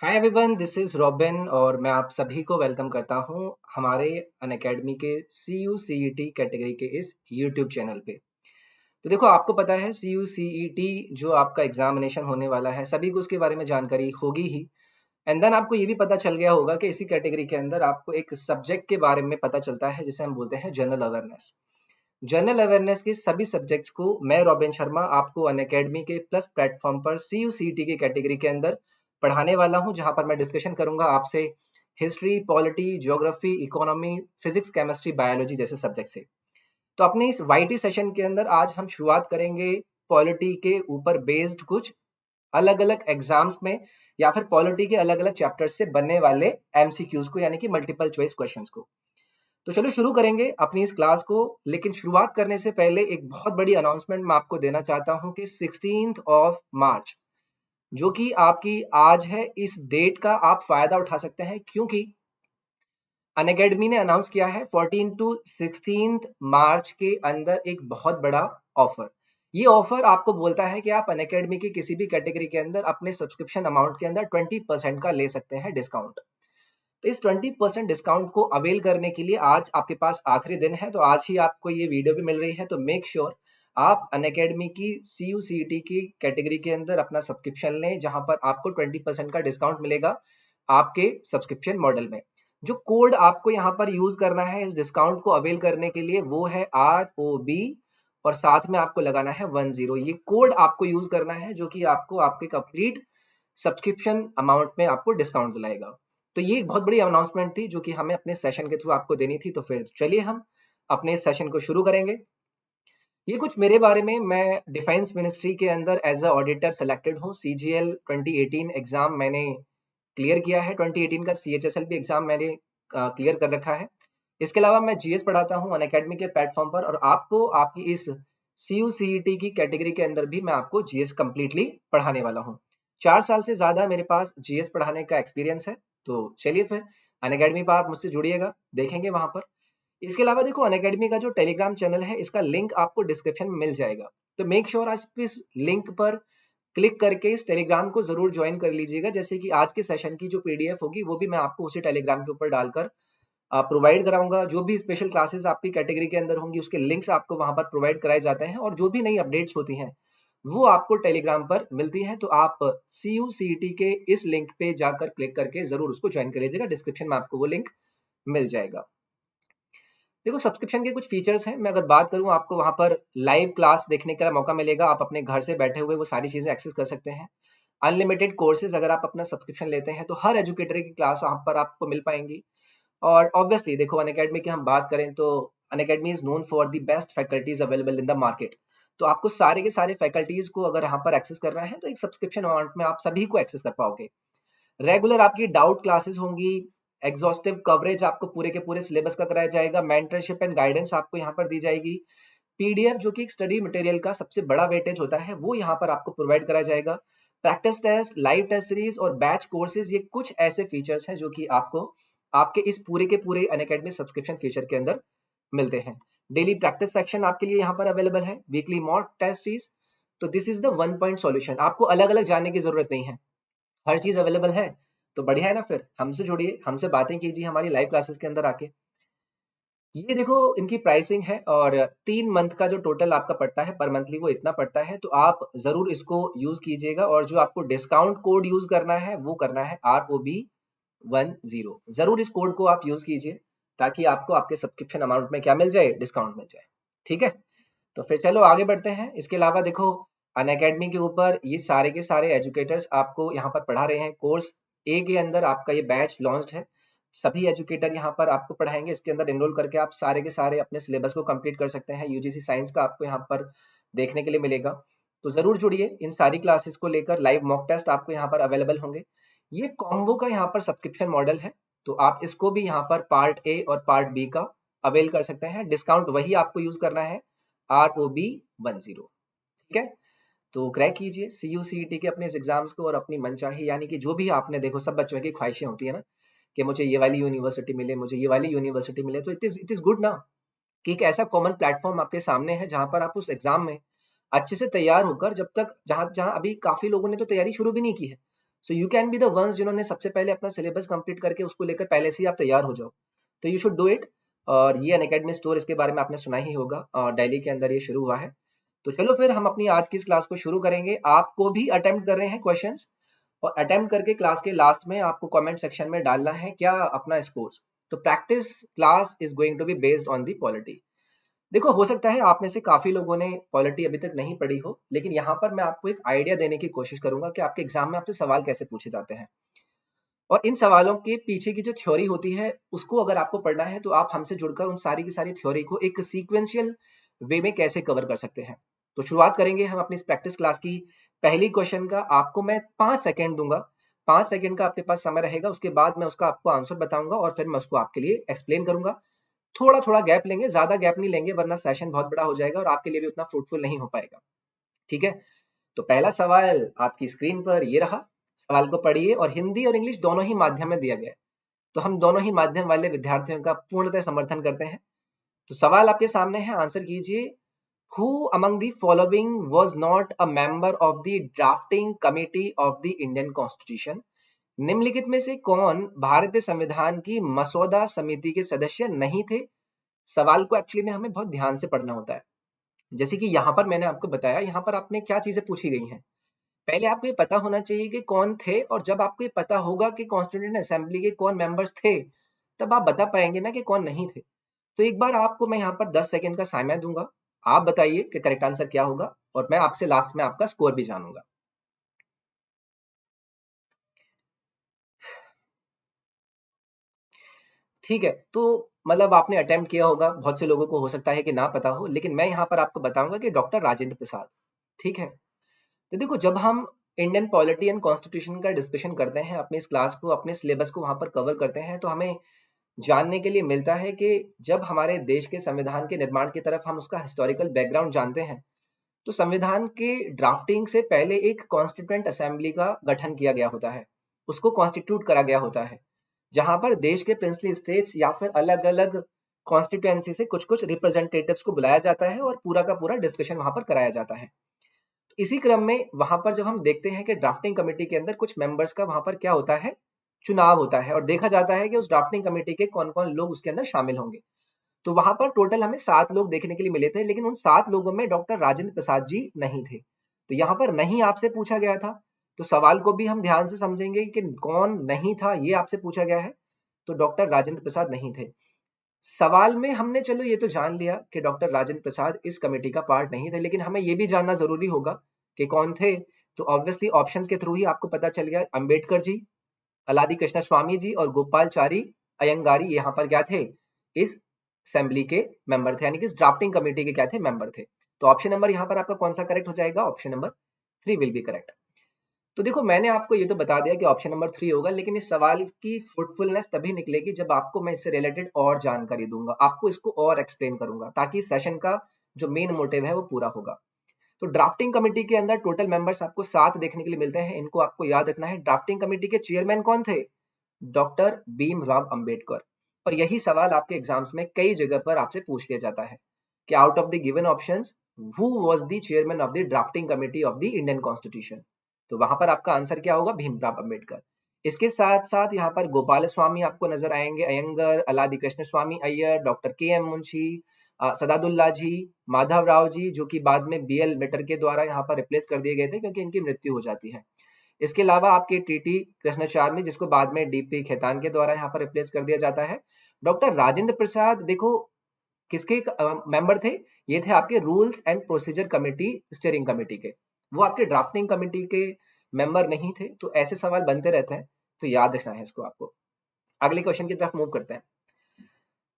Hi everyone, this is robin और मैं आप सभी को वेलकम करता हूं हमारे अनअकैडमी के C U C E T category के इस यूट्यूब चैनल पे। तो देखो, आपको पता है सी यू सी ई टी जो आपका एग्जामिनेशन होने वाला है, सभी को उसके बारे में जानकारी होगी ही। एंड देन आपको ये भी पता चल गया होगा कि इसी कैटेगरी के अंदर आपको एक सब्जेक्ट के बारे में पता चलता है जिसे हम बोलते हैं जनरल अवेयरनेस। जनरल अवेयरनेस के सभी सब्जेक्ट्स को मैं रॉबिन शर्मा आपको अनअकैडमी के प्लस प्लेटफॉर्म पर सी यू सी टी की कैटेगरी के अंदर पढ़ाने वाला हूं, जहां पर मैं डिस्कशन करूंगा आपसे history, polity, geography, economy, physics, chemistry, biology जैसे सब्जेक्ट से। तो अपने इस वाईटी सेशन के अंदर आज हम शुरुआत करेंगे पॉलिटी के ऊपर बेस्ड कुछ अलग अलग एग्जाम्स में या फिर पॉलिटी के अलग अलग चैप्टर्स से बनने वाले एमसीक्यूज को, यानी कि मल्टीपल चॉइस क्वेश्चंस को। तो चलो शुरू करेंगे अपनी इस क्लास को। लेकिन शुरुआत करने से पहले एक बहुत बड़ी अनाउंसमेंट मैं आपको देना चाहता हूं कि 16th ऑफ मार्च, जो कि आपकी आज है, इस डेट का आप फायदा उठा सकते हैं, क्योंकि अनअकैडमी ने अनाउंस किया है 14 टू 16 मार्च के अंदर एक बहुत बड़ा ऑफर। ये ऑफर आपको बोलता है कि आप अनअकैडमी की किसी भी कैटेगरी के अंदर अपने सब्सक्रिप्शन अमाउंट के अंदर 20% का ले सकते हैं डिस्काउंट। तो इस 20% डिस्काउंट को अवेल करने के लिए आज आपके पास आखिरी दिन है, तो आज ही आपको ये वीडियो भी मिल रही है। तो मेक श्योर आप अनअकैडमी की सी यू सी टी की कैटेगरी के अंदर अपना सब्सक्रिप्शन लें, जहां पर आपको 20% का डिस्काउंट मिलेगा आपके सब्सक्रिप्शन मॉडल में। जो कोड आपको यहाँ पर यूज करना है इस डिस्काउंट को अवेल करने के लिए, वो है ROB और साथ में आपको लगाना है 10। ये कोड आपको यूज करना है, जो कि आपको आपके कंप्लीट सब्सक्रिप्शन अमाउंट में आपको डिस्काउंट दिलाएगा। तो ये एक बहुत बड़ी अनाउंसमेंट थी जो कि हमें अपने सेशन के थ्रू आपको देनी थी। तो फिर चलिए हम अपने सेशन को शुरू करेंगे। ये कुछ मेरे बारे में, मैं डिफेंस मिनिस्ट्री के अंदर एज अ ऑडिटर सेलेक्टेड हूँ। CGL 2018 एग्जाम मैंने क्लियर किया है। 2018 का CHSL भी एग्जाम मैंने क्लियर कर रखा है। इसके अलावा मैं जीएस पढ़ाता हूँ अनअकैडमी के प्लेटफॉर्म पर, और आपको आपकी इस CUCET की कैटेगरी के अंदर भी मैं आपको जीएस कंप्लीटली पढ़ाने वाला हूँ। 4 साल से ज्यादा मेरे पास जीएस पढ़ाने का एक्सपीरियंस है। तो चलिए फिर अनअकैडमी पर आप मुझसे जुड़िएगा, देखेंगे वहां पर। इसके अलावा देखो, अनअकैडमी का जो टेलीग्राम चैनल है, इसका लिंक आपको डिस्क्रिप्शन में मिल जाएगा। तो मेक श्योर आप इस लिंक पर क्लिक करके इस टेलीग्राम को जरूर ज्वाइन कर लीजिएगा। जैसे कि आज के सेशन की जो पीडीएफ होगी वो भी मैं आपको उसी टेलीग्राम के ऊपर डालकर प्रोवाइड कराऊंगा। जो भी स्पेशल क्लासेस आपकी कैटेगरी के अंदर होंगी, उसके लिंक्स आपको वहां पर प्रोवाइड कराए जाते हैं, और जो भी नई अपडेट्स होती हैं वो आपको टेलीग्राम पर मिलती है। तो आप CUCET के इस लिंक पे जाकर क्लिक करके जरूर उसको ज्वाइन कर लीजिएगा। डिस्क्रिप्शन में आपको वो लिंक मिल जाएगा। देखो, सब्सक्रिप्शन के कुछ फीचर्स हैं। मैं अगर बात करूं, आपको वहां पर लाइव क्लास देखने का मौका मिलेगा। आप अपने घर से बैठे हुए वो सारी चीजें एक्सेस कर सकते हैं। अनलिमिटेड कोर्सेज, अगर आप अपना सब्सक्रिप्शन लेते हैं तो हर एजुकेटर की क्लास वहां पर आपको मिल पाएंगी। और ऑब्वियसली देखो, अनअकैडमी की हम बात करें तो Unacademy is known for the best faculties available in the market. तो आपको सारे के सारे फैकल्टीज को अगर यहाँ पर एक्सेस करना है, तो एक सब्सक्रिप्शन अमाउंट में आप सभी को एक्सेस कर पाओगे। रेगुलर आपकी डाउट क्लासेस होंगी। एग्जॉस्टिव कवरेज आपको पूरे के पूरे सिलेबस का कराया जाएगा। मेंटरशिप एंड गाइडेंस आपको यहाँ पर दी जाएगी। पीडीएफ, जो कि स्टडी मटेरियल का सबसे बड़ा वेटेज होता है, वो यहाँ पर आपको प्रोवाइड कराया जाएगा। Practice test, live test series और बैच कोर्सेज, ये कुछ ऐसे फीचर्स हैं जो कि आपको आपके इस पूरे के पूरे अनअकैडमी सब्सक्रिप्शन फीचर के अंदर मिलते हैं। डेली प्रैक्टिस सेक्शन आपके लिए यहाँ पर अवेलेबल है। Weekly mock test series. तो this is the one point solution. आपको अलग अलग जानने की जरूरत नहीं है, हर चीज अवेलेबल है। तो बढ़िया है ना। फिर हमसे जुड़िए, हमसे बातें कीजिए हमारी लाइव क्लासेस के अंदर आके। ये देखो, इनकी प्राइसिंग है, और 3 मंथ का जो टोटल आपका पड़ता है पर मंथली, वो इतना पड़ता है। तो आप जरूर इसको यूज कीजिएगा, और जो आपको डिस्काउंट कोड यूज करना है वो करना है ROB10। जरूर इस कोड को आप यूज कीजिए, ताकि आपको आपके सब्सक्रिप्शन अमाउंट में क्या मिल जाए, डिस्काउंट मिल जाए। ठीक है। तो फिर चलो आगे बढ़ते हैं। इसके अलावा देखो, अनअकैडमी के ऊपर ये सारे के सारे एजुकेटर्स आपको यहाँ पर पढ़ा रहे हैं। कोर्स ए के अंदर आपका ये बैच लॉन्च्ड है। सभी एजुकेटर यहाँ पर आपको पढ़ाएंगे। इसके अंदर एनरोल करके आप सारे के सारे अपने सिलेबस को कंप्लीट कर सकते हैं। यूजीसी साइंस का आपको यहाँ पर देखने के लिए मिलेगा। तो जरूर जुड़िए, इन सारी क्लासेस को लेकर लाइव मॉक टेस्ट आपको यहाँ पर अवेलेबल होंगे। ये कॉम्बो का यहाँ पर सब्सक्रिप्शन मॉडल है। तो आप इसको भी यहाँ पर पार्ट ए और पार्ट बी का अवेल कर सकते हैं। डिस्काउंट वही आपको यूज करना है, ROB10। ठीक है। तो क्रैक कीजिए CUCET के अपने एग्जाम्स को, और अपनी मनचाही, यानी कि जो भी आपने, देखो सब बच्चों की ख्वाहिशें होती है ना, कि मुझे ये वाली यूनिवर्सिटी मिले, मुझे ये वाली यूनिवर्सिटी मिले। तो इट इज गुड ना, कि एक ऐसा कॉमन प्लेटफॉर्म आपके सामने है जहां पर आप उस एग्जाम में अच्छे से तैयार होकर, जब तक, जहां जहां अभी काफी लोगों ने तो तैयारी शुरू भी नहीं की है, so you can be the ones जिन्होंने सबसे पहले अपना सिलेबस कंप्लीट करके उसको लेकर पहले से ही आप तैयार हो जाओ, तो यू शुड डू इट। और ये अनअकैडमी स्टोर, इसके बारे में आपने सुना ही होगा, दिल्ली के अंदर ये शुरू हुआ है। तो चलो फिर हम अपनी आज की इस क्लास को शुरू करेंगे। आपको भी अटेम्प्ट कर रहे हैं क्वेश्चंस, और अटेम्प्ट करके क्लास के लास्ट में आपको कमेंट सेक्शन में डालना है क्या अपना स्कोर्स। तो practice class is going to be based on the polity. देखो, हो सकता है आप में से काफी लोगों ने पॉलिटी अभी तक नहीं पढ़ी हो, लेकिन यहाँ पर मैं आपको एक आइडिया देने की कोशिश करूंगा कि आपके एग्जाम में आपसे सवाल कैसे पूछे जाते हैं, और इन सवालों के पीछे की जो थ्योरी होती है उसको अगर आपको पढ़ना है तो आप हमसे जुड़कर उन सारी की सारी थ्योरी को एक सीक्वेंशियल वे में कैसे कवर कर सकते हैं। तो शुरुआत करेंगे हम अपनी इस प्रैक्टिस क्लास की पहली क्वेश्चन का। आपको मैं 5 सेकेंड दूंगा, 5 सेकेंड का आपके पास समय रहेगा, उसके बाद मैं उसका आपको आंसर बताऊंगा और फिर मैं उसको आपके लिए एक्सप्लेन करूंगा। थोड़ा थोड़ा गैप लेंगे, ज्यादा गैप नहीं लेंगे वरना सेशन बहुत बड़ा हो जाएगा और आपके लिए भी उतना फ्रूटफुल नहीं हो पाएगा। ठीक है, तो पहला सवाल आपकी स्क्रीन पर ये रहा। सवाल को पढ़िए, और हिंदी और इंग्लिश दोनों ही माध्यम में दिया गया है, तो हम दोनों ही माध्यम वाले विद्यार्थियों का पूर्णतः समर्थन करते हैं। तो सवाल आपके सामने है, आंसर कीजिए। Who among the following was not a member of the drafting committee of the Indian constitution? निम्नलिखित में से कौन भारतीय संविधान की मसौदा समिति के सदस्य नहीं थे? सवाल को एक्चुअली में हमें बहुत ध्यान से पढ़ना होता है। जैसे कि यहाँ पर मैंने आपको बताया, यहाँ पर आपने क्या चीजें पूछी गई हैं। पहले आपको ये पता होना चाहिए कि कौन थे, और जब आपको ये पता होगा कि कॉन्स्टिट्यूएंट असेंबली के कौन मेंबर्स थे, तब आप बता पाएंगे ना कि कौन नहीं थे। तो एक बार आपको मैं यहाँ पर 10 सेकंड का समय दूंगा, आप बताइए कि करेक्ट आंसर क्या होगा, और मैं आपसे लास्ट में आपका स्कोर भी जानूंगा। ठीक है, तो मतलब आपने अटेम्प्ट किया होगा, बहुत से लोगों को हो सकता है कि ना पता हो, लेकिन मैं यहाँ पर आपको बताऊंगा कि डॉक्टर राजेंद्र प्रसाद। ठीक है, तो देखो, जब हम इंडियन पॉलिटी एंड कॉन्स्टिट्यूशन का डिस्कशन करते हैं, अपने इस क्लास को, अपने सिलेबस को वहां पर कवर करते हैं, तो हमें जानने के लिए मिलता है कि जब हमारे देश के संविधान के निर्माण की तरफ हम उसका हिस्टोरिकल बैकग्राउंड जानते हैं, तो संविधान के ड्राफ्टिंग से पहले एक कॉन्स्टिट्यूएंट असेंबली का गठन किया गया होता है, उसको कॉन्स्टिट्यूट करा गया होता है, जहां पर देश के प्रिंसली स्टेट्स या फिर अलग अलग कॉन्स्टिट्यूएंसी से कुछ कुछ रिप्रेजेंटेटिव्स को बुलाया जाता है और पूरा का पूरा डिस्कशन वहां पर कराया जाता है। इसी क्रम में वहां पर जब हम देखते हैं कि ड्राफ्टिंग कमेटी के अंदर कुछ मेंबर्स का वहां पर क्या होता है, चुनाव होता है, और देखा जाता है कि उस ड्राफ्टिंग कमेटी के कौन कौन लोग उसके अंदर शामिल होंगे। तो वहां पर टोटल हमें 7 लोग देखने के लिए मिले थे, लेकिन उन 7 लोगों में डॉक्टर राजेंद्र प्रसाद जी नहीं थे। तो यहाँ पर नहीं आपसे पूछा गया था, तो सवाल को भी हम ध्यान से समझेंगे कि कौन नहीं था, ये आपसे पूछा गया है। तो डॉक्टर राजेंद्र प्रसाद नहीं थे। सवाल में हमने चलो ये तो जान लिया कि डॉक्टर राजेंद्र प्रसाद इस कमेटी का पार्ट नहीं थे, लेकिन हमें ये भी जानना जरूरी होगा कि कौन थे। तो ऑब्वियसली ऑप्शंस के थ्रू ही आपको पता चल गया, अंबेडकर जी, अलादी कृष्ण स्वामी जी और गोपालचारी अयंगारी यहाँ पर क्या थे, इस असेंबली के मेंबर थे, यानी कि इस ड्राफ्टिंग कमेटी के क्या थे, मेंबर थे। तो ऑप्शन नंबर यहाँ पर आपका कौन सा करेक्ट हो जाएगा? Option number 3 will be correct. तो देखो, मैंने आपको ये तो बता दिया कि ऑप्शन नंबर 3 होगा, लेकिन इस सवाल की फ्रूटफुलनेस तभी निकलेगी जब आपको मैं इससे रिलेटेड और जानकारी दूंगा, आपको इसको और एक्सप्लेन करूंगा, ताकि सेशन का जो मेन मोटिव है वो पूरा होगा। तो ड्राफ्टिंग कमेटी के अंदर टोटल मेंबर्स आपको 7 देखने के लिए मिलते हैं, इनको आपको याद रखना है। ड्राफ्टिंग कमेटी के चेयरमैन कौन थे? डॉक्टर भीमराव अंबेडकर। और यही सवाल आपके एग्जाम्स में कई जगह पर आपसे पूछ लिया जाता है कि out of the given options who was the chairman of the drafting committee of the Indian constitution? तो वहां पर आपका आंसर क्या होगा? भीमराव अंबेडकर। इसके साथ साथ यहाँ पर गोपाल स्वामी आपको नजर आएंगे, अयंगर, अलादी कृष्ण स्वामी अय्यर, डॉक्टर के एम मुंशी, सदादुल्ला जी, माधव राव जी, जो कि बाद में बीएल मिटर के द्वारा यहाँ पर रिप्लेस कर दिए गए थे क्योंकि इनकी मृत्यु हो जाती है। इसके अलावा आपके टीटी कृष्णाचार्य, जिसको बाद में डीपी खेतान के द्वारा यहाँ पर रिप्लेस कर दिया जाता है। डॉक्टर राजेंद्र प्रसाद देखो किसके मेंबर थे? ये थे आपके rules and procedure committee, steering committee के। वो आपके ड्राफ्टिंग कमेटी के मेंबर नहीं थे। तो ऐसे सवाल बनते रहते हैं, तो याद रखना है इसको आपको। अगले क्वेश्चन की तरफ मूव करते हैं।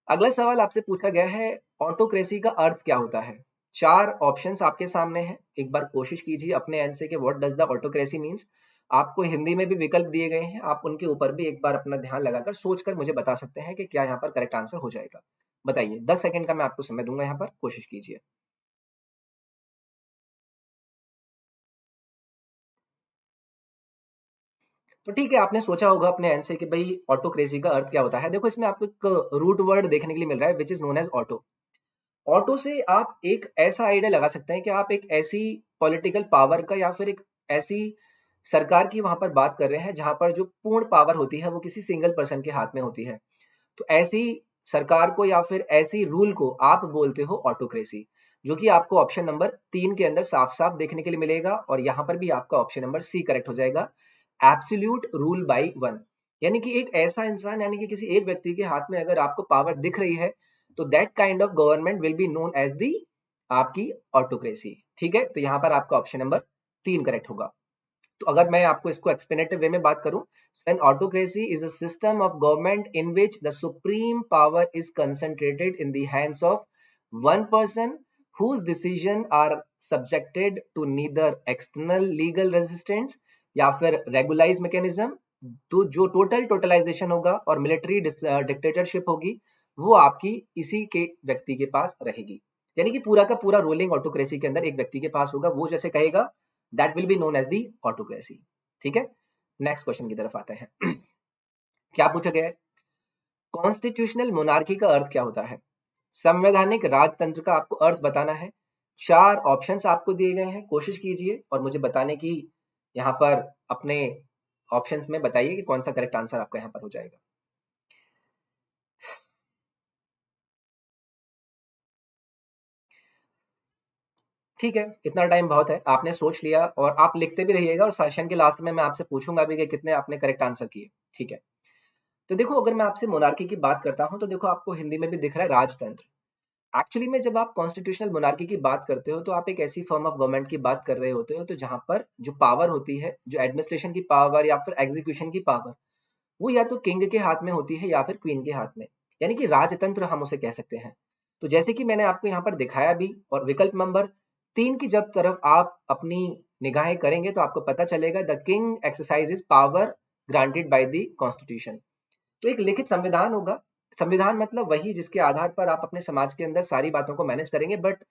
अगला सवाल आपसे पूछा गया है, ऑटोक्रेसी का अर्थ क्या होता है? 4 ऑप्शंस आपके सामने हैं, एक बार कोशिश कीजिए अपने एंड से कि what does the autocracy means. आपको हिंदी में भी विकल्प दिए गए हैं, आप उनके ऊपर भी एक बार अपना ध्यान लगाकर सोचकर मुझे बता सकते हैं कि क्या यहाँ पर करेक्ट आंसर हो जाएगा। बताइए, 10 सेकंड का मैं आपको समय दूंगा, यहाँ पर कोशिश कीजिए। तो ठीक है, आपने सोचा होगा अपने एंड से कि भाई ऑटोक्रेसी का अर्थ क्या होता है। देखो, इसमें आपको एक रूट वर्ड देखने के लिए मिल रहा है which is known as auto. Auto से आप एक ऐसा आइडिया लगा सकते हैं कि आप एक ऐसी पॉलिटिकल पावर का या फिर एक ऐसी सरकार की वहां पर बात कर रहे हैं जहां पर जो पूर्ण पावर होती है वो किसी सिंगल पर्सन के हाथ में होती है। तो ऐसी सरकार को या फिर ऐसी रूल को आप बोलते हो ऑटोक्रेसी, जो कि आपको ऑप्शन नंबर 3 के अंदर साफ साफ देखने के लिए मिलेगा। और यहां पर भी आपका ऑप्शन नंबर सी करेक्ट हो जाएगा, एब्सोल्यूट रूल बाय वन। यानी कि एक ऐसा इंसान, यानी कि किसी एक व्यक्ति के हाथ में अगर आपको पावर दिख रही है तो that kind of government will be known as the आपकी ऑटोक्रेसी। ठीक है, तो यहां पर आपका ऑप्शन नंबर 3 करेक्ट होगा। तो अगर मैं आपको इसको एक्सप्लेनेटिव वे में बात करूं, then autocracy is a system of government in which the supreme power is concentrated in the hands of one person whose decisions are subjected to neither external legal resistance या फिर रेगुलाइज मैकेनिज्म। तो जो टोटलाइजेशन होगा और military dictatorship होगी वो आपकी इसी के व्यक्ति के पास रहेगी। यानी कि पूरा का पूरा रूलिंग ऑटोक्रेसी के अंदर एक व्यक्ति के पास होगा, वो जैसे कहेगा that will be known as the autocracy. ठीक है, नेक्स्ट क्वेश्चन की तरफ आते हैं। क्या पूछा गया है, कॉन्स्टिट्यूशनल मोनार्की का अर्थ क्या होता है? संवैधानिक राजतंत्र का आपको अर्थ बताना है। 4 ऑप्शंस आपको दिए गए हैं, कोशिश कीजिए और मुझे बताने की यहाँ पर अपने ऑप्शंस में बताइए कि कौन सा करेक्ट आंसर आपका यहाँ पर हो जाएगा। ठीक है, इतना टाइम बहुत है, आपने सोच लिया और आप लिखते भी रहिएगा और सेशन के लास्ट में मैं आपसे पूछूंगा भी कि कितने आपने करेक्ट आंसर किए। ठीक है, तो देखो अगर मैं आपसे मोनार्की की बात करता हूं तो देखो आपको हिंदी में भी दिख रहा है राजतंत्र। एक्चुअली में जब आप कॉन्स्टिट्यूशनल मोनार्की की बात करते हो तो आप एक ऐसी फॉर्म ऑफ गवर्नमेंट की बात कर रहे होते हो तो जहां पर जो पावर होती है, जो एडमिनिस्ट्रेशन की पावर या फिर एग्जीक्यूशन की पावर, वो या तो किंग के हाथ में होती है या फिर क्वीन के हाथ में, यानी कि राजतंत्र हम उसे कह सकते हैं। तो जैसे कि मैंने आपको यहाँ पर दिखाया भी, और विकल्प नंबर 3 की जब तरफ आप अपनी निगाहें करेंगे तो आपको पता चलेगा the king exercises power granted by the constitution. तो एक लिखित संविधान होगा। संविधान मतलब वही जिसके आधार पर आप अपने समाज के अंदर सारी बातों को मैनेज करेंगे, but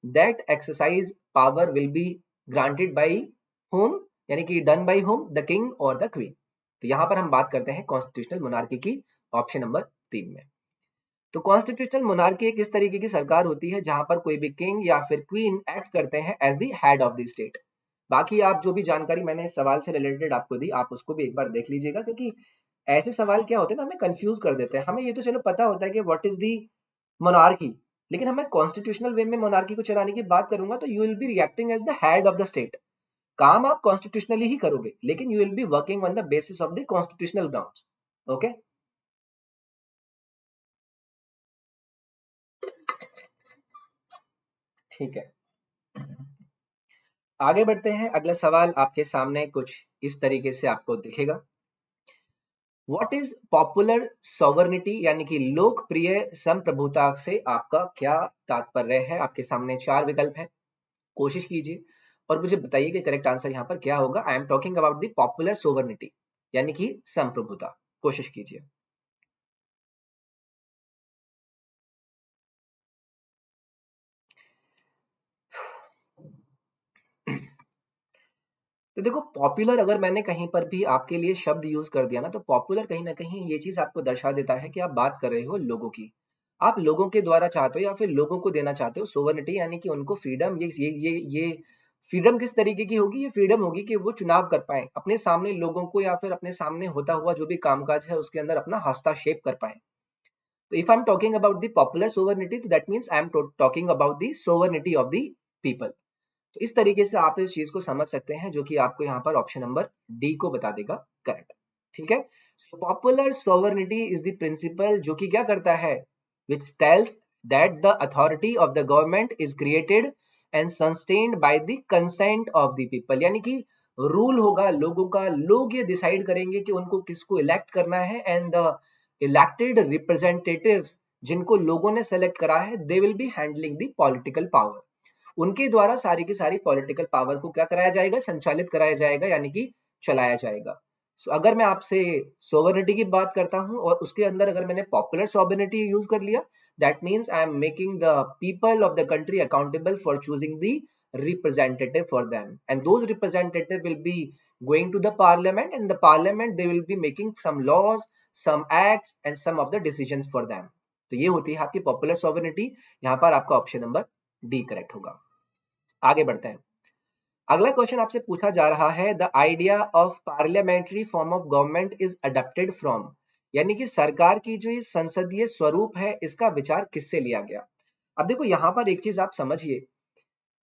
that exercise power will be granted by home, यानी कि done by home, the king और द क्वीन। तो यहां पर हम बात करते हैं कॉन्स्टिट्यूशनल मोनार्की की, ऑप्शन नंबर 3 में। तो कॉन्स्टिट्यूशनल मोनार्की एक इस तरीके की सरकार होती है जहां पर कोई भी किंग या फिर क्वीन एक्ट करते हैं as the head of the state. बाकी आप जो भी जानकारी मैंने इस सवाल से रिलेटेड आपको दी, आप उसको भी एक बार देख लीजिएगा, क्योंकि ऐसे सवाल क्या होते हैं ना, हमें कंफ्यूज कर देते हैं। हमें ये तो चलो पता होता है कि व्हाट इज दी मोनार्की, लेकिन हमें कॉन्स्टिट्यूशनल वे में मोनार्की को चलाने की बात करूंगा तो you will be reacting as the head of the state. काम आप कॉन्स्टिट्यूशनली ही करोगे लेकिन you will be working on the basis of the constitutional grounds. Okay, ठीक है, आगे बढ़ते हैं। अगला सवाल आपके सामने कुछ इस तरीके से आपको दिखेगा, व्हाट इज पॉपुलर सॉवर्निटी, यानी कि लोकप्रिय संप्रभुता से आपका क्या तात्पर्य है? आपके सामने 4 विकल्प हैं, कोशिश कीजिए और मुझे बताइए कि करेक्ट आंसर यहाँ पर क्या होगा। आई am talking about the popular sovereignty, यानी कि संप्रभुता। कोशिश कीजिए। तो देखो पॉपुलर अगर मैंने कहीं पर भी आपके लिए शब्द यूज कर दिया ना, तो पॉपुलर कहीं ना कहीं ये चीज आपको दर्शा देता है कि आप बात कर रहे हो लोगों की। आप लोगों के द्वारा चाहते हो या फिर लोगों को देना चाहते हो सोवर्निटी, यानी कि उनको फ्रीडम। ये फ्रीडम किस तरीके की होगी? ये फ्रीडम होगी कि वो चुनाव कर पाए, अपने सामने लोगों को या फिर अपने सामने होता हुआ जो भी कामकाज है उसके अंदर अपना हस्तक्षेप कर पाए। तो if I am talking about the popular sovereignty तो that means I am talking about the sovereignty of the people. तो इस तरीके से आप इस चीज को समझ सकते हैं, जो कि आपको यहाँ पर ऑप्शन नंबर डी को बता देगा करेक्ट। ठीक है, so popular sovereignty is the principle जो कि क्या करता है, which tells that the authority of the government is created and sustained by the consent of the people. यानी कि रूल होगा लोगों का, लोग ये डिसाइड करेंगे कि उनको किसको इलेक्ट करना है, एंड द इलेक्टेड रिप्रेजेंटेटिव्स जिनको लोगों ने सेलेक्ट करा है, they will be handling the political power. उनके द्वारा सारी की सारी पॉलिटिकल पावर को क्या कराया जाएगा, संचालित कराया जाएगा, यानी कि चलाया जाएगा। सो अगर मैं आपसे सोवर्निटी की बात करता हूं और उसके अंदर अगर मैंने पॉपुलर सोवर्निटी यूज कर लिया, that means I am making the people of the country accountable for choosing the representative for them, and those representative will be going to the parliament, and the parliament they will be making some laws, some acts and some of the decisions for them. तो ये होती है आपकी popular sovereignty. यहाँ पर आपका option number D correct होगा। आगे बढ़ते हैं। अगला क्वेश्चन आपसे पूछा जा रहा है, the idea of parliamentary form of government is adopted from, यानी कि सरकार की जो ये संसदीय स्वरूप है इसका विचार किससे लिया गया। अब देखो यहाँ पर एक चीज आप समझिए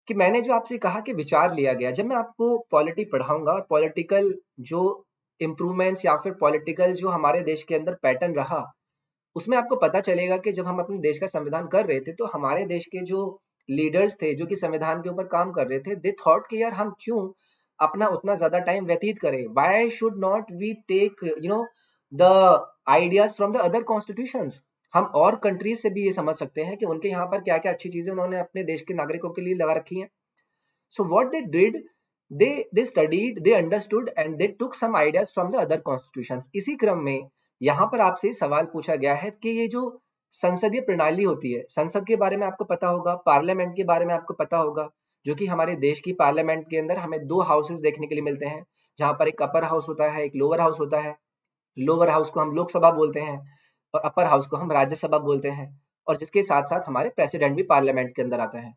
कि मैंने जो आपसे कहा कि विचार लिया गया, जब मैं आपको पॉलिटी पढ़ाऊंगा और पॉलिटिकल जो इम्प्रूवमेंट्स या फिर पॉलिटिकल जो हमारे देश के अंदर पैटर्न रहा, उसमें आपको पता चलेगा कि जब हम अपने देश का संविधान कर रहे थे तो हमारे देश के जो लीडर्स थे जो कि संविधान के ऊपर काम कर रहे थे, दे थॉट कि यार हम क्यों अपना उतना ज्यादा टाइम व्यतीत करें, why should not we take the ideas from the other constitutions. हम और कंट्रीज से भी ये समझ सकते हैं कि उनके यहाँ पर क्या क्या अच्छी चीजें उन्होंने अपने देश के नागरिकों के लिए लगा रखी हैं। So what they did, they studied, they understood and they took some ideas from the other constitutions. इसी क्रम में यहाँ पर आपसे सवाल पूछा गया है कि ये जो संसदीय प्रणाली होती है, संसद के बारे में आपको पता होगा, पार्लियामेंट के बारे में आपको पता होगा, जो कि हमारे देश की पार्लियामेंट के अंदर हमें दो हाउसेस देखने के लिए मिलते हैं, जहां पर एक अपर हाउस होता है, एक लोअर हाउस होता है। लोअर हाउस को हम लोकसभा बोलते हैं और अपर हाउस को हम राज्यसभा बोलते हैं, और जिसके साथ साथ हमारे प्रेसिडेंट भी पार्लियामेंट के अंदर आते हैं।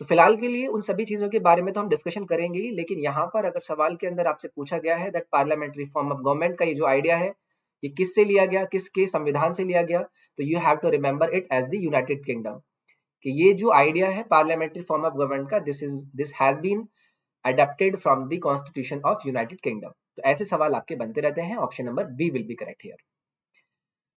तो फिलहाल के लिए उन सभी चीजों के बारे में तो हम डिस्कशन करेंगे ही, लेकिन यहाँ पर अगर सवाल के अंदर आपसे पूछा गया है that parliamentary form of government का ये जो आइडिया है ये किससे लिया गया, किसके संविधान से लिया गया, तो you have to remember it as the United Kingdom, कि ये जो आइडिया है पार्लियामेंट्री फॉर्म ऑफ गवर्नमेंट का, this has been adopted from the constitution of United Kingdom. तो ऐसे सवाल आपके बनते रहते हैं, option number B will be correct here.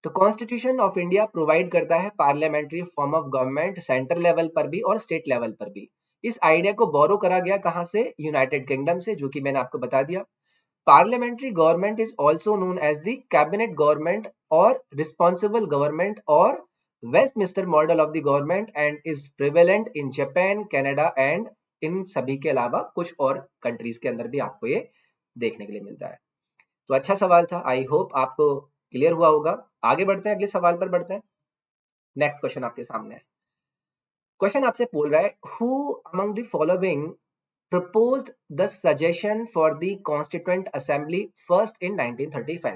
तो कॉन्स्टिट्यूशन ऑफ इंडिया प्रोवाइड करता है parliamentary form of government central level पर भी और स्टेट लेवल पर भी। इस आइडिया को बोरो करा गया कहां से, यूनाइटेड किंगडम से, जो कि मैंने आपको बता दिया। Parliamentary government is also known as the cabinet government और रिस्पॉन्सिबल गवर्नमेंट और Westminster model of the government and is prevalent in Japan, Canada and in सभी के अलावा कुछ और कंट्रीज के अंदर भी आपको ये देखने के लिए मिलता है। तो अच्छा सवाल था, आई होप आपको क्लियर हुआ होगा। आगे बढ़ते हैं, अगले सवाल पर बढ़ते हैं। नेक्स्ट क्वेश्चन आपके सामने है। क्वेश्चन आपसे बोल रहा है, who among the following proposed the suggestion for the constituent assembly first in 1935।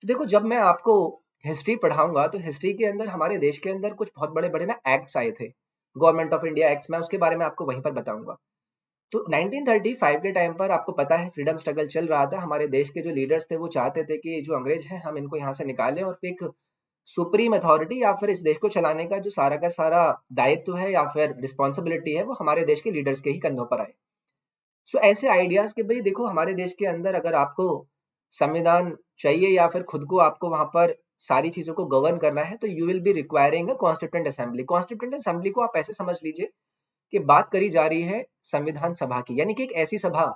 तो देखो जब मैं आपको हिस्ट्री पढ़ाऊंगा तो हिस्ट्री के अंदर हमारे देश के अंदर कुछ बहुत बड़े बड़े ना एक्ट्स आए थे, गवर्नमेंट ऑफ इंडिया एक्ट्स, मैं उसके बारे में आपको वहीं पर बताऊंगा। तो 1935 के टाइम पर आपको पता है फ्रीडम स्ट्रगल चल रहा था, हमारे देश के जो लीडर्स थे वो चाहते थे कि जो अंग्रेज हैं हम इनको यहाँ से निकालें और एक सुप्रीम अथॉरिटी या फिर इस देश को चलाने का सारा दायित्व है या फिर रिस्पॉन्सिबिलिटी है वो हमारे देश के लीडर्स के ही कंधों पर आए। सो ऐसे आइडियाज के भाई देखो हमारे देश के अंदर अगर आपको संविधान चाहिए या फिर खुद को आपको वहां पर सारी चीजों को गवर्न करना है तो you will be requiring a constituent assembly. Constituent assembly को आप ऐसे समझ लीजिए कि बात करी जा रही है संविधान सभा की, यानी कि एक ऐसी सभा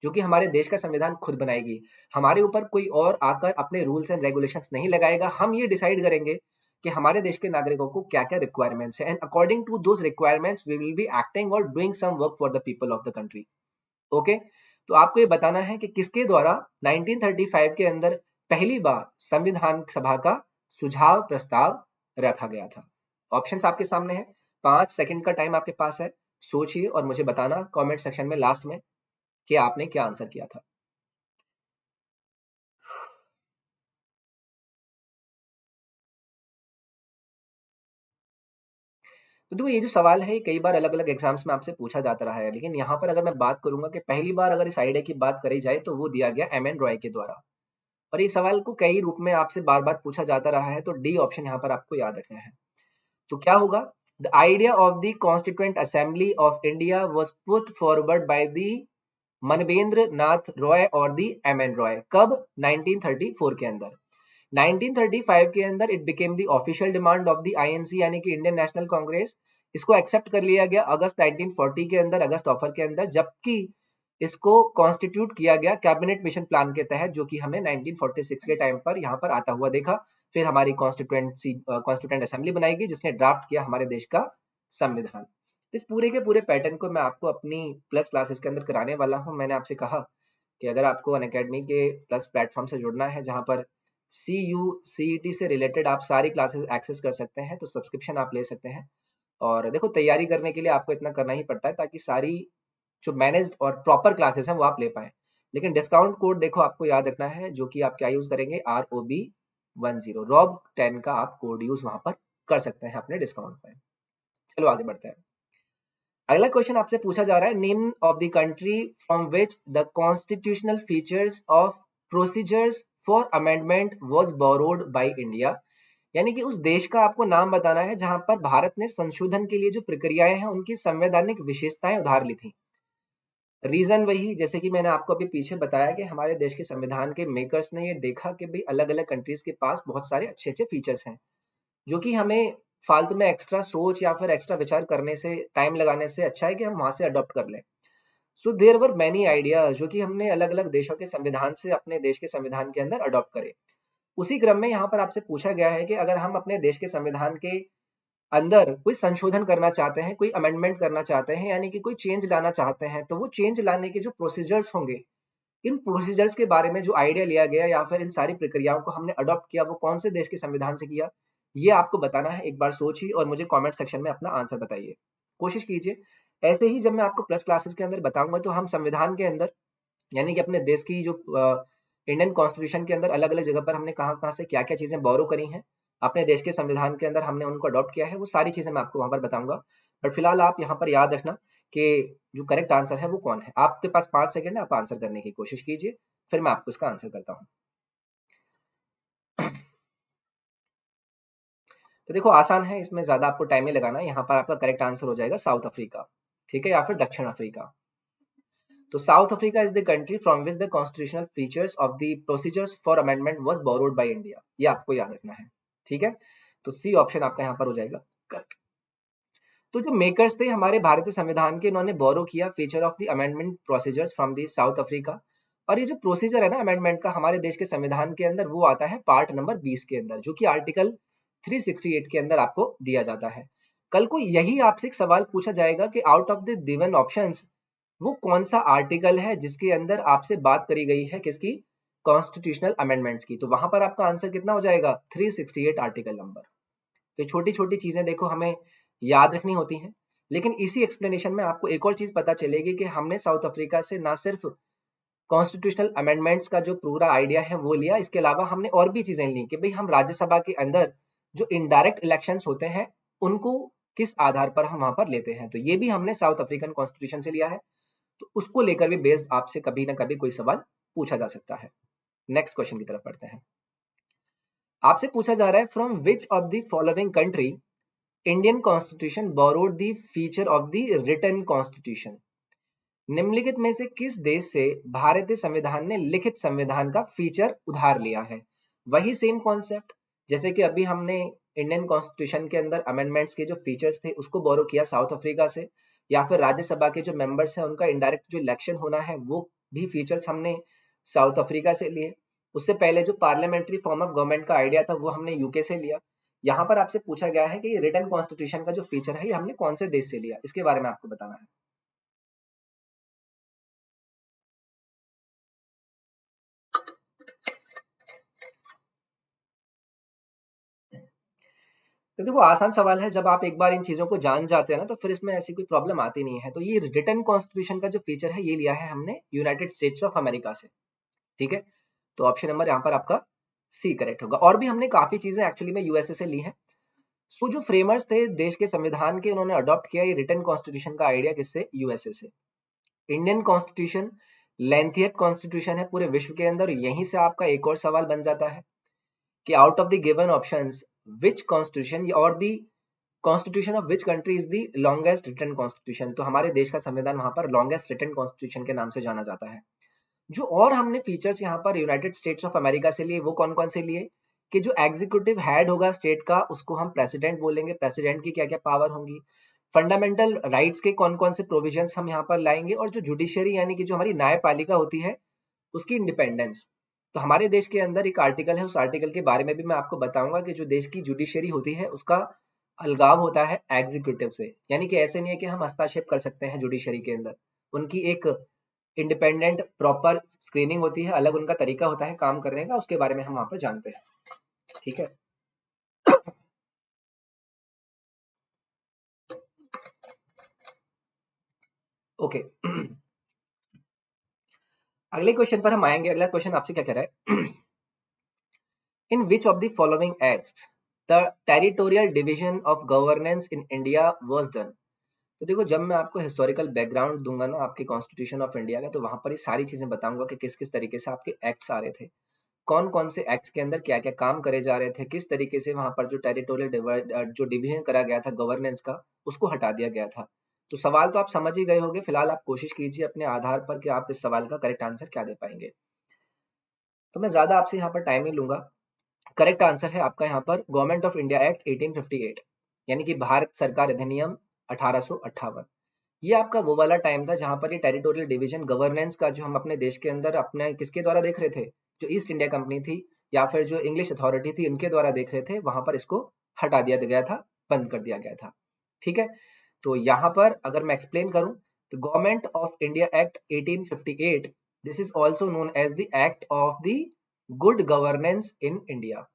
जो कि हमारे देश का संविधान खुद बनाएगी। हमारे ऊपर कोई और आकर अपने रूल्स एंड रेगुलेशंस नहीं लगाएगा, हम ये डिसाइड करेंगे कि हमारे देश के नागरिकों को क्या क्या रिक्वायरमेंट्स है and according to those requirements we will be acting और doing some work for the people of the country. Okay, तो आपको ये बताना है कि किसके द्वारा 1935 के अंदर पहली बार संविधान सभा का सुझाव प्रस्ताव रखा गया था। ऑप्शंस आपके सामने है, 5 सेकंड का टाइम आपके पास है, सोचिए और मुझे बताना कमेंट सेक्शन में लास्ट में कि आपने क्या आंसर किया था। तो देखो ये जो सवाल है ये कई बार अलग अलग एग्जाम्स में आपसे पूछा जाता रहा है, लेकिन यहाँ पर अगर मैं बात करूंगा कि पहली बार अगर इस आइडिया की बात करी जाए तो वो दिया गया एम एन रॉय के द्वारा। और ये सवाल को कई रूप में आपसे बार बार पूछा जाता रहा है, तो डी ऑप्शन यहाँ पर आपको याद रखना है। तो क्या होगा, the idea of the constituent assembly of India was put forward by the Manvendra Nath Roy और दी एम एन रॉय। कब, 1934 के अंदर। 1935 के अंदर it became the official demand of the INC यानी कि इंडियन नेशनल कांग्रेस। इसको एक्सेप्ट कर लिया गया अगस्त 1940 के अंदर, अगस्त ऑफर के अंदर, जबकि इसको कॉन्स्टिट्यूट किया गया कैबिनेट मिशन प्लान के तहत, जो कि हमने 1946 के टाइम पर यहाँ पर आता हुआ देखा। फिर हमारी कॉन्स्टिट्यूएंट असेंबली बनाई गई जिसने ड्राफ्ट किया हमारे देश का संविधान। इस पूरे के पूरे पैटर्न को मैं आपको अपनी प्लस क्लासेस के अंदर कराने वाला हूँ। मैंने आपसे कहा कि अगर आपको अनअकैडमी के प्लस प्लेटफॉर्म से जुड़ना है जहाँ पर CU-CET से रिलेटेड आप सारी क्लासेस एक्सेस कर सकते हैं, तो सब्सक्रिप्शन आप ले सकते हैं। और देखो तैयारी करने के लिए आपको इतना करना ही पड़ता है ताकि सारी जो मैनेज्ड और प्रॉपर क्लासेस हैं वो आप ले पाए। लेकिन डिस्काउंट कोड देखो आपको याद रखना है, जो कि आप क्या यूज करेंगे, ROB10, ROB10 का आप कोड यूज वहां पर कर सकते हैं अपने डिस्काउंट पे। चलो आगे बढ़ते हैं। अगला क्वेश्चन आपसे पूछा जा रहा है, name of the country from which the constitutional features of procedures for amendment was borrowed by India. यानी कि उस देश का आपको नाम बताना है जहां पर भारत ने संशोधन के लिए जो प्रक्रियाएं हैं उनकी संवैधानिक विशेषताएं उधार ली थी। रीजन वही, जैसे कि मैंने आपको अभी पीछे बताया कि हमारे देश के संविधान के मेकर्स ने ये देखा कि भाई अलग अलग कंट्रीज के पास बहुत सारे अच्छे अच्छे फीचर्स हैं जो कि हमें फालतू में एक्स्ट्रा सोच या फिर एक्स्ट्रा विचार करने से, टाइम लगाने से अच्छा है कि हम वहां से अडॉप्ट कर लें। So there were many ideas जो कि हमने अलग अलग देशों के संविधान से अपने देश के संविधान के अंदर अडॉप्ट करे। उसी क्रम में यहाँ पर आपसे पूछा गया है कि अगर हम अपने देश के संविधान के अंदर कोई संशोधन करना चाहते हैं, कोई अमेंडमेंट करना चाहते हैं, यानी कि कोई चेंज लाना चाहते हैं, तो वो चेंज लाने के जो प्रोसीजर्स होंगे, इन प्रोसीजर्स के बारे में जो आइडिया लिया गया या फिर इन सारी प्रक्रियाओं को हमने अडॉप्ट किया, वो कौन से देश के संविधान से किया, ये आपको बताना है। एक बार सोचिए और मुझे कमेंट सेक्शन में अपना आंसर बताइए, कोशिश कीजिए। ऐसे ही जब मैं आपको प्लस क्लासेस के अंदर बताऊंगा तो हम संविधान के अंदर, यानी कि अपने देश की जो इंडियन कॉन्स्टिट्यूशन के अंदर अलग अलग जगह पर हमने कहाँ कहाँ से क्या क्या चीजें बोरो करी हैं, अपने देश के संविधान के अंदर हमने उनको अडॉप्ट किया है, वो सारी चीजें मैं आपको वहां पर बताऊंगा। बट फिलहाल आप यहाँ पर याद रखना कि जो करेक्ट आंसर है वो कौन है। आपके पास 5 सेकंड है, आप आंसर करने की कोशिश कीजिए, फिर मैं आपको इसका आंसर करता हूँ। तो देखो आसान है, इसमें ज्यादा आपको टाइम नहीं लगाना। यहाँ पर आपका करेक्ट आंसर हो जाएगा साउथ अफ्रीका, ठीक है, या फिर दक्षिण अफ्रीका। तो south Africa is the country from which the constitutional features of the procedures for amendment was borrowed by India, ये आपको याद रखना है, ठीक है। तो सी ऑप्शन आपका यहाँ पर हो जाएगा करेक्ट। तो जो मेकर्स थे हमारे भारतीय संविधान के, इन्होंने बोरो किया feature of the amendment procedures from the south Africa. और ये जो प्रोसीजर है ना अमेंडमेंट का हमारे देश के संविधान के अंदर, वो आता है पार्ट नंबर 20 के अंदर, जो कि आर्टिकल 368 के अंदर आपको दिया जाता है। कल को यही आपसे एक सवाल पूछा जाएगा कि out of the given options वो कौन सा आर्टिकल है जिसके अंदर आपसे बात करी गई है किसकी, कॉन्स्टिट्यूशनल अमेंडमेंट्स की। तो वहां पर आपका आंसर कितना हो जाएगा, 368 आर्टिकल नंबर। तो छोटी छोटी चीजें देखो हमें याद रखनी होती हैं, लेकिन इसी एक्सप्लेनेशन में आपको एक और चीज पता चलेगी कि हमने साउथ अफ्रीका से ना सिर्फ कॉन्स्टिट्यूशनल अमेंडमेंट्स का जो पूरा आइडिया है वो लिया, इसके अलावा हमने और भी चीजें ली कि भाई हम राज्यसभा के अंदर जो इनडायरेक्ट इलेक्शंस होते हैं उनको किस आधार पर हम वहां पर लेते हैं, तो ये भी हमने साउथ अफ्रीकन कॉन्स्टिट्यूशन से लिया है। तो उसको लेकर भी बेस्ड आपसे कभी ना कभी कोई सवाल पूछा जा सकता है। नेक्स्ट क्वेश्चन की तरफ बढ़ते हैं। आपसे पूछा जा रहा है, from which of the following country Indian constitution borrowed the feature of the written constitution. निम्नलिखित में से किस देश से भारतीय संविधान ने लिखित संविधान का फीचर उधार लिया है। वही सेम कॉन्सेप्ट, जैसे कि अभी हमने इंडियन कॉन्स्टिट्यूशन के अंदर अमेंडमेंट्स के जो फीचर्स थे उसको बोरो किया साउथ अफ्रीका से, या फिर राज्यसभा के जो मेंबर्स हैं उनका इनडायरेक्ट जो इलेक्शन होना है वो भी फीचर्स हमने साउथ अफ्रीका से लिए। उससे पहले जो पार्लियामेंट्री फॉर्म ऑफ गवर्नमेंट का आइडिया था वो हमने यूके से लिया। यहाँ पर आपसे पूछा गया है कि रिटन कॉन्स्टिट्यूशन का जो फीचर है ये हमने कौन से देश से लिया, इसके बारे में आपको बताना है। तो देखो आसान सवाल है, जब आप एक बार इन चीजों को जान जाते हैं ना तो फिर इसमें ऐसी कोई प्रॉब्लम आती नहीं है। तो ये रिटन कॉन्स्टिट्यूशन का जो फीचर है ये लिया है हमने यूनाइटेड स्टेट्स ऑफ अमेरिका से, ठीक है। तो ऑप्शन नंबर यहाँ पर आपका सी करेक्ट होगा। और भी हमने काफी चीजें एक्चुअली में यूएसए से ली है। सो जो फ्रेमर्स थे देश के संविधान के, उन्होंने अडॉप्ट किया ये रिटन कॉन्स्टिट्यूशन का आइडिया किससे, यूएसए से। इंडियन कॉन्स्टिट्यूशन लेंथियस्ट कॉन्स्टिट्यूशन है पूरे विश्व के अंदर। यहीं से आपका एक और सवाल बन जाता है कि out of the given options which constitution और the constitution of which country is the longest written constitution. तो हमारे देश का संविधान वहां पर लॉन्गेस्ट रिटन कॉन्स्टिट्यूशन के नाम से जाना जाता है। जो और हमने फीचर्स यहाँ पर यूनाइटेड स्टेट्स ऑफ अमेरिका से लिए वो कौन कौन से लिए, कि जो एग्जीक्यूटिव हेड होगा स्टेट का उसको हम प्रेसिडेंट बोलेंगे, प्रेसिडेंट की क्या क्या पावर होंगी, फंडामेंटल राइट्स के कौन कौन से प्रोविजंस हम यहाँ पर लाएंगे, और जो जुडिशरी यानी कि जो हमारी न्यायपालिका होती है उसकी इंडिपेंडेंस। तो हमारे देश के अंदर एक आर्टिकल है, उस आर्टिकल के बारे में भी मैं आपको बताऊंगा कि जो देश की जुडिशरी होती है उसका अलगाव होता है एग्जीक्यूटिव से। यानी कि ऐसे नहीं है कि हम हस्तक्षेप कर सकते हैं जुडिशरी के अंदर, उनकी एक इंडिपेंडेंट प्रॉपर स्क्रीनिंग होती है, अलग उनका तरीका होता है काम करने का, उसके बारे में हम वहां पर जानते हैं, ठीक है। ओके अगले क्वेश्चन पर हम आएंगे। अगला क्वेश्चन आपसे क्या कह रहा है, in which of the following acts the territorial division of governance in India was done. तो देखो, जब मैं आपको हिस्टोरिकल बैकग्राउंड दूंगा ना आपके कॉन्स्टिट्यूशन ऑफ इंडिया का, तो वहां पर ये सारी चीजें बताऊंगा कि किस किस तरीके से आपके एक्ट्स आ रहे थे, कौन कौन से एक्ट्स के अंदर क्या क्या काम करे जा रहे थे, किस तरीके से वहां पर जो टेरिटोरियल जो डिवीजन करा गया था गवर्नेंस का, उसको हटा दिया गया था। तो सवाल तो आप समझ ही गए होंगे, फिलहाल आप कोशिश कीजिए अपने आधार पर कि आप इस सवाल का करेक्ट आंसर क्या दे पाएंगे। तो मैं ज्यादा आपसे यहाँ पर टाइम नहीं लूंगा। करेक्ट आंसर है आपका यहाँ पर गवर्नमेंट ऑफ इंडिया एक्ट 1858, यानी कि भारत सरकार अधिनियम 1858। ये आपका वो वाला टाइम था जहां पर ये टेरिटोरियल डिवीजन गवर्नेंस का जो हम अपने देश के अंदर अपने किसके द्वारा देख रहे थे, जो ईस्ट इंडिया कंपनी थी या फिर जो इंग्लिश अथॉरिटी थी उनके द्वारा देख रहे थे, वहां पर इसको हटा दिया गया था, बंद कर दिया गया था। ठीक है, तो यहाँ पर अगर मैं एक्सप्लेन करूं, तो government of India act 1858, this is also known as the act of the good governance in India.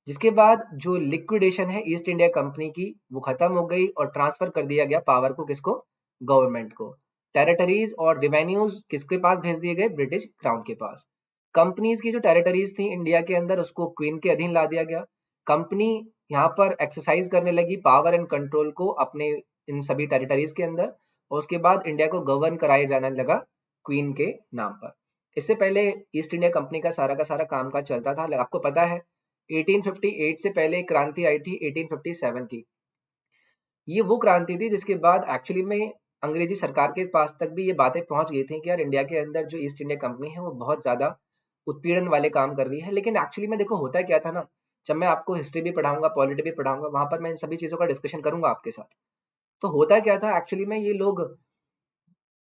जिसके बाद जो लिक्विडेशन है ईस्ट इंडिया कंपनी की, वो खत्म हो गई और ट्रांसफर कर दिया गया पावर को, किसको, गवर्नमेंट को। टेरिटरीज और रिवेन्यूज किसके पास भेज दिए गए, ब्रिटिश क्राउन के पास। कंपनीज की जो टेरिटरीज थी इंडिया के अंदर, उसको क्वीन के अधीन ला दिया गया। कंपनी यहाँ पर एक्सरसाइज करने लगी पावर एंड कंट्रोल को अपने इन सभी टेरिटरीज के अंदर, और उसके बाद इंडिया को गवर्न कराया जाने लगा क्वीन के नाम पर। इससे पहले ईस्ट इंडिया कंपनी का सारा काम काज चलता था। आपको पता है 1858 से पहले एक क्रांति आई थी 1857 की। ये वो क्रांति थी जिसके बाद एक्चुअली में अंग्रेजी सरकार के पास तक भी ये बातें पहुंच गई थी कि यार इंडिया के अंदर जो ईस्ट इंडिया कंपनी है वो बहुत ज्यादा उत्पीड़न वाले काम कर रही है। लेकिन एक्चुअली में देखो होता क्या था ना, जब मैं आपको हिस्ट्री भी पढ़ाऊंगा, पॉलिटी भी पढ़ाऊंगा, वहां पर मैं इन सभी चीजों का डिस्कशन करूंगा आपके साथ। तो होता क्या था एक्चुअली में, ये लोग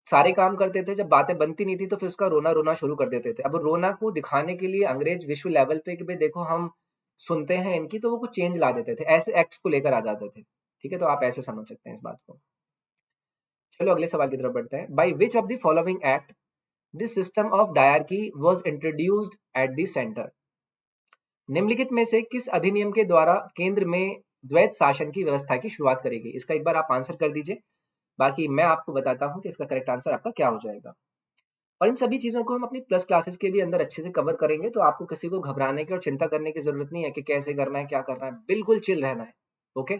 सारे काम करते थे, जब बातें बनती नहीं थी तो फिर उसका रोना रोना शुरू कर देते थे। अब रोना को दिखाने के लिए अंग्रेज विश्व लेवल पे कि भाई देखो हम सुनते हैं इनकी, तो वो कुछ चेंज ला देते थे, ऐसे एक्ट्स को लेकर आ जाते थे। ठीक है, तो आप ऐसे समझ सकते हैं इस बात को। चलो अगले सवाल की तरफ बढ़ते हैं। By which of the following act this system of dyarchy was introduced at the centre. निम्नलिखित में से किस अधिनियम के द्वारा केंद्र में द्वैत शासन की व्यवस्था की शुरुआत करेगी। इसका एक बार आप आंसर कर दीजिए, बाकी मैं आपको बताता हूं कि इसका करेक्ट आंसर आपका क्या हो जाएगा। और इन सभी चीजों को हम अपनी प्लस क्लासेस के भी अंदर अच्छे से कवर करेंगे, तो आपको किसी को घबराने की और चिंता करने की जरूरत नहीं है कि कैसे करना है, क्या करना है, बिल्कुल चिल रहना है। ओके,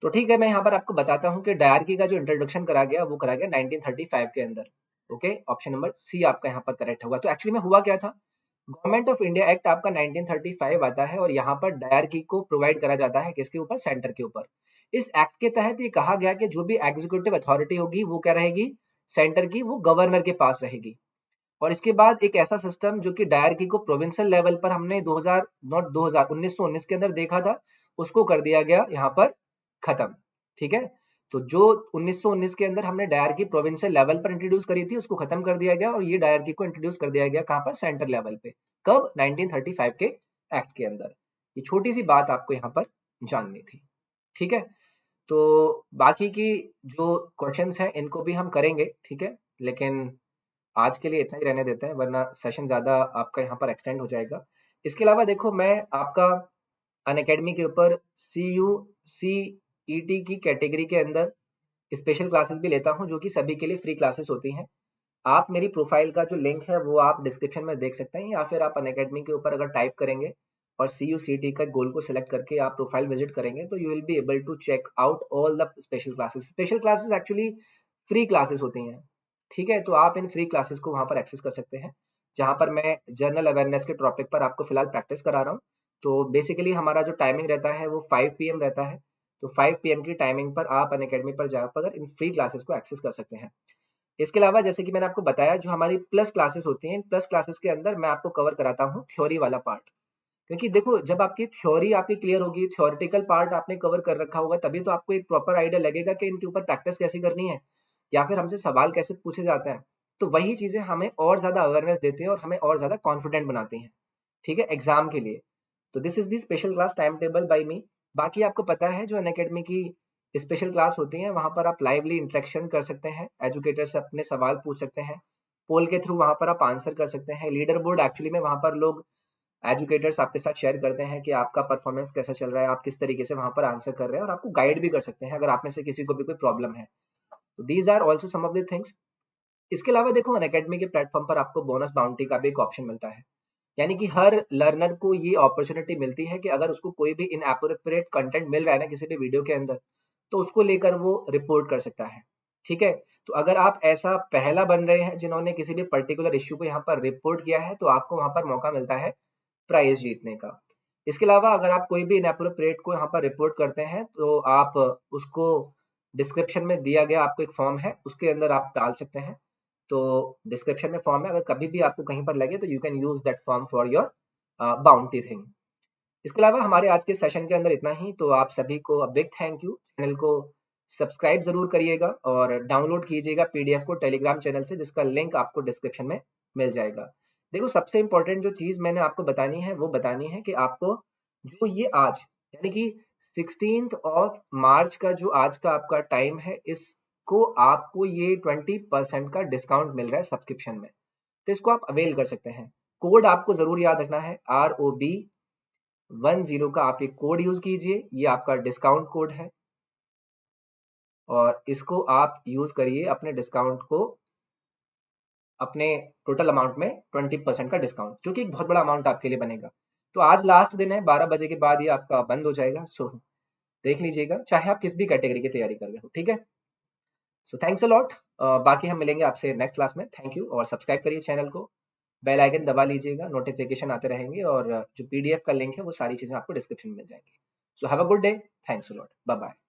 तो ठीक है, मैं यहाँ पर आपको बताता हूँ कि डायरकी का जो इंट्रोडक्शन करा गया वो करा गया 1935 के अंदर। ओके, ऑप्शन नंबर सी आपका यहाँ पर करेक्ट होगा। तो एक्चुअली में हुआ क्या था, गवर्नमेंट ऑफ इंडिया एक्ट आपका 1935 आता है और यहाँ पर डायरकी को प्रोवाइड करा जाता है किसके ऊपर, सेंटर के ऊपर। इस एक्ट के तहत ये कहा गया कि जो भी एग्जीक्यूटिव अथॉरिटी होगी वो क्या रहेगी, सेंटर की, वो गवर्नर के पास रहेगी। और इसके बाद एक ऐसा सिस्टम जो कि डायरकी को प्रोविंशियल लेवल पर हमने 2000 नॉट 2000 1919 के अंदर देखा था, उसको कर दिया गया यहाँ पर खत्म। ठीक है, तो जो 1919 के अंदर हमने डायरकी प्रोविंशियल लेवल पर इंट्रोड्यूस करी थी उसको खत्म कर दिया गया और ये डायरकी को इंट्रोड्यूस कर दिया गया कहाँ पर, सेंटर लेवल पे। कब, 1935 के एक्ट के अंदर। ये छोटी सी बात आपको यहाँ पर जाननी थी। ठीक है, तो बाकी की जो क्वेश्चंस हैं इनको भी हम करेंगे, ठीक है, लेकिन आज के लिए इतना ही रहने देते हैं, वरना सेशन ज्यादा आपका यहाँ पर एक्सटेंड हो जाएगा। इसके अलावा देखो, मैं आपका अनअकैडमी के ऊपर CUCET की कैटेगरी के अंदर स्पेशल क्लासेस भी लेता हूँ, जो कि सभी के लिए फ्री क्लासेस होती हैं। आप मेरी प्रोफाइल का जो लिंक है वो आप डिस्क्रिप्शन में देख सकते हैं, या फिर आप अनअकैडमी के ऊपर अगर टाइप करेंगे और CUCET का गोल को सिलेक्ट करके आप प्रोफाइल विजिट करेंगे तो you will be able to check out all the special classes. Special classes actually free classes होती हैं। ठीक है, तो आप इन फ्री क्लासेस को वहां पर एक्सेस कर सकते हैं, जहां पर मैं जनरल अवेयरनेस के टॉपिक पर आपको फिलहाल प्रैक्टिस करा रहा हूँ। तो बेसिकली हमारा जो टाइमिंग रहता है वो 5 PM रहता है। तो 5 PM की टाइमिंग पर आप अनअकैडमी पर जाकर इन फ्री क्लासेस को एक्सेस कर सकते हैं। इसके अलावा जैसे कि मैंने आपको बताया, जो हमारी प्लस क्लासेस होती हैं, प्लस क्लासेस के अंदर मैं आपको कवर कराता हूँ थ्योरी वाला पार्ट। क्योंकि देखो, जब आपकी थ्योरी आपकी क्लियर होगी, थ्योरेटिकल पार्ट आपने कवर कर रखा होगा, तभी तो आपको एक प्रॉपर आइडिया लगेगा कि इनके ऊपर प्रैक्टिस कैसे करनी है या फिर हमसे सवाल कैसे पूछे जाते हैं। तो वही चीजें हमें और ज्यादा अवेयरनेस देती हैं और हमें और ज्यादा कॉन्फिडेंट बनाती हैं, ठीक है, एग्जाम के लिए। तो this is the special class time table by me. बाकी आपको पता है जो अनअकैडमी की स्पेशल क्लास होती है वहां पर आप लाइवली इंटरेक्शन कर सकते हैं, एजुकेटर से अपने सवाल पूछ सकते हैं, पोल के थ्रू वहां पर आप आंसर कर सकते हैं। लीडर बोर्ड एक्चुअली में वहां पर लोग एजुकेटर्स आपके साथ शेयर करते हैं कि आपका परफॉर्मेंस कैसा चल रहा है, आप किस तरीके से वहां पर आंसर कर रहे हैं, और आपको गाइड भी कर सकते हैं अगर आप में से किसी को भी कोई प्रॉब्लम है। तो these are also some of the things. इसके अलावा देखो, अनअकैडमी के प्लेटफॉर्म पर आपको बोनस बाउंटी का भी एक ऑप्शन मिलता है, यानी कि हर लर्नर को ये अपॉर्चुनिटी मिलती है कि अगर उसको कोई भी इनएप्रोप्रिएट कंटेंट मिल रहा है ना किसी भी वीडियो के अंदर, तो उसको लेकर वो रिपोर्ट कर सकता है। ठीक है, तो अगर आप ऐसा पहला बन रहे हैं जिन्होंने किसी भी पर्टिकुलर इश्यू को यहाँ पर रिपोर्ट किया है, तो आपको वहां पर मौका मिलता है प्राइज जीतने का। इसके अलावा अगर आप कोई भी इनएप्रोप्रिएट को यहाँ पर रिपोर्ट करते हैं, तो आप उसको डिस्क्रिप्शन में दिया गया आपको एक फॉर्म है, उसके अंदर आप डाल सकते हैं। तो डिस्क्रिप्शन में फॉर्म है, अगर कभी भी आपको कहीं पर लगे तो you can use that form for your bounty thing. इसके अलावा हमारे आज के सेशन के अंदर इतना ही। तो आप सभी को बिग थैंक यू। चैनल को सब्सक्राइब जरूर करिएगा और डाउनलोड कीजिएगा पीडीएफ को टेलीग्राम चैनल से, जिसका लिंक आपको डिस्क्रिप्शन में मिल जाएगा। देखो, सबसे इंपॉर्टेंट जो चीज मैंने आपको बतानी है वो बतानी है कि आपको जो ये आज यानी कि 16th ऑफ मार्च का जो आज का आपका टाइम है, इसको आपको ये 20% का डिस्काउंट मिल रहा है सब्सक्रिप्शन में। तो इसको आप अवेल कर सकते हैं। कोड आपको जरूर याद रखना है, ROB10 का आप एक कोड यूज कीजिए, ये आपका डिस्काउंट कोड है और इसको आप यूज करिए अपने डिस्काउंट को, अपने टोटल अमाउंट में 20% का डिस्काउंट, जो कि एक बहुत बड़ा अमाउंट आपके लिए बनेगा। तो आज लास्ट दिन है, 12 बजे के बाद ये आपका बंद हो जाएगा। सो देख लीजिएगा, चाहे आप किस भी कैटेगरी की तैयारी कर रहे हो। ठीक है, सो थैंक्स अ लॉट। बाकी हम मिलेंगे आपसे नेक्स्ट क्लास में। थैंक यू, और सब्सक्राइब करिए चैनल को, बेल आइकन दबा लीजिएगा, नोटिफिकेशन आते रहेंगे, और जो पीडीएफ का लिंक है वो सारी चीजें आपको डिस्क्रिप्शन में मिल जाएंगी। So have a good day, thanks a lot, bye bye.